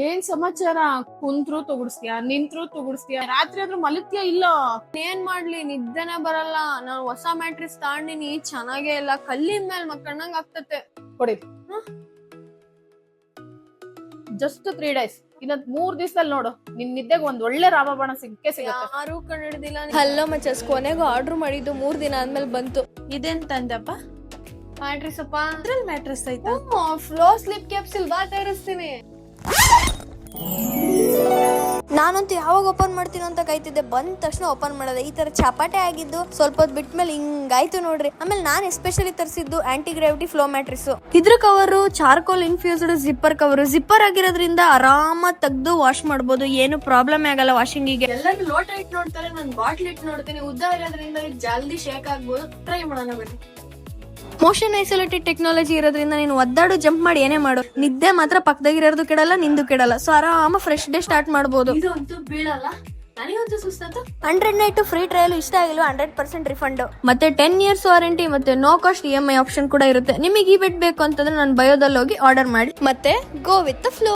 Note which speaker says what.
Speaker 1: ಏನ್ ಸಮಾಚಾರ? ಕುಂತ್ರು ತಗುಡ್ಸ್ತೀಯ, ನಿಂತ್ರು ತಗುಡ್ಸ್ತೀಯ, ರಾತ್ರಿ ಆದ್ರೂ ಮಲಗ್ತೀಯ ಇಲ್ಲ?
Speaker 2: ಏನ್ ಮಾಡ್ಲಿ, ನಿದ್ದೆನೆ ಬರಲ್ಲ. ನಾನು ಹೊಸ ಮ್ಯಾಟ್ರಿಸ್ ತಗೊಂಡಿನಿ, ಚೆನ್ನಾಗೇ ಇಲ್ಲ. ಕಲ್ಲಿನ ಮೇಲೆ ಮಕ್ಕಂಡಂಗ್ ಆಗ್ತತೆ.
Speaker 1: ಕೊಡಿ. Just 3 days. ಇನ್ನೊಂದ್ 3 ದಿವಸದಲ್ಲಿ ನೋಡು, ನಿನ್ ನಿದ್ದೆಗೆ ಒಂದ್ ಒಳ್ಳೆ ರಾಮಬಾಣ ಸಿಗುತ್ತೆ.
Speaker 2: ಯಾರು ಕಂಡಿಡ್ದಿಲ್ಲ. ಹಲೋ ಮಚ್ಚಸ್, ಕೊನೆಗೂ ಆರ್ಡರ್ ಮಾಡಿದ್ದು 3 ದಿನ ಆದ್ಮೇಲೆ ಬಂತು.
Speaker 3: ಇದೇನ್ ತಂದಪ್ಪ?
Speaker 2: ಮ್ಯಾಟ್ರಿಸ್ ಅಪ್ಪ.
Speaker 3: ಅದ್ರಲ್ಲಿ ಮ್ಯಾಟ್ರೆಸ್ ಆಯ್ತಾ?
Speaker 2: ಫ್ಲೋ ಸ್ಲಿಪ್ ಕ್ಯಾಪ್ಸಿಲ್ ಬಾ ತರಿಸ್ತೀನಿ. ನಾನಂತೂ ಯಾವಾಗ ಓಪನ್ ಮಾಡ್ತೀನೋ ಅಂತ ಕಾಯ್ತಿದ್ದೆ. ಬಂದ ತಕ್ಷಣ ಓಪನ್ ಮಾಡೋದೆ. ಈ ತರ ಚಪಾಟೆ ಆಗಿದ್ದು ಸ್ವಲ್ಪ ಹೊತ್ತು ಬಿಟ್ಮೇಲೆ ಹಿಂಗಾಯ್ತು ನೋಡ್ರಿ. ಆಮೇಲೆ ನಾನು ಎಸ್ಪೆಷಲಿ ತರಿಸಿದ್ದು ಆಂಟಿ ಗ್ರಾವಿಟಿ ಫ್ಲೋ ಮ್ಯಾಟ್ರಿಸ್. ಇದ್ರ cover charcoal infused zipper cover. Zipper ಆಗಿರೋದ್ರಿಂದ ಆರಾಮಾಗಿ ತೆಗ್ದು ವಾಶ್ ಮಾಡ್ಬೋದು. ಏನು ಪ್ರಾಬ್ಲಮ್ ಆಗಲ್ಲ ವಾಷಿಂಗಿಗೆ.
Speaker 1: ಎಲ್ಲರೂ ಲೋಟ ಇಟ್ಟು ನೋಡ್ತಾರೆ, ನಾನು ಬಾಟ್ಲ್ ಇಟ್ಟು ನೋಡ್ತೀನಿ. ಉದ್ದ ಇರೋದ್ರಿಂದ ಜಲ್ದಿ ಶೇಕ್ ಆಗ್ಬೋದು. ಟ್ರೈ ಮಾಡೋಣ ಬನ್ನಿ.
Speaker 2: ಮೋಷನ್ ಐಸೋಲೇಟೆಡ್ ಟೆಕ್ನಾಲಜಿ ಇರೋದ್ರಿಂದ ನೀನು ಒದ್ದಾಡು ಜಂಪ್ ಮಾಡಿ ಏನೇ ಮಾಡು, ನಿದ್ದೆ ಮಾತ್ರ ಪಕ್ಕದಾಗಿರೋದು ಕೆಡಲ್ಲ, ನಿಂದು ಕೆಡಲ್ಲ. ಸೊ ಆರಾಮ ಫ್ರೆಶ್ ಡೇ ಸ್ಟಾರ್ಟ್ ಮಾಡಬಹುದು.
Speaker 1: ಇದು ಅಂತೂ ಬೀಳಲ್ಲ. ನನಗಂತೂ ಸುಸ್ತಾಯ್ತು.
Speaker 2: 100 ನೈಟ್ ಫ್ರೀ ಟ್ರಯಲ್. ಇಷ್ಟ ಆಗಿಲ್ಲ 100% ರಿಫಂಡ್. ಮತ್ತೆ 10 years ವಾರಂಟಿ ಮತ್ತೆ ನೋ ಕಾಸ್ಟ್ EMI ಆಪ್ಷನ್ ಕೂಡ ಇರುತ್ತೆ. ನಿಮಗೆ ಈ ಬೆಟ್ ಬೇಕು ಅಂತಂದ್ರೆ ನಾನು ಬಯೋದಲ್ಲಿ ಹೋಗಿ ಆರ್ಡರ್ ಮಾಡಿ. ಮತ್ತೆ ಗೋ ವಿತ್ ಫ್ಲೋ.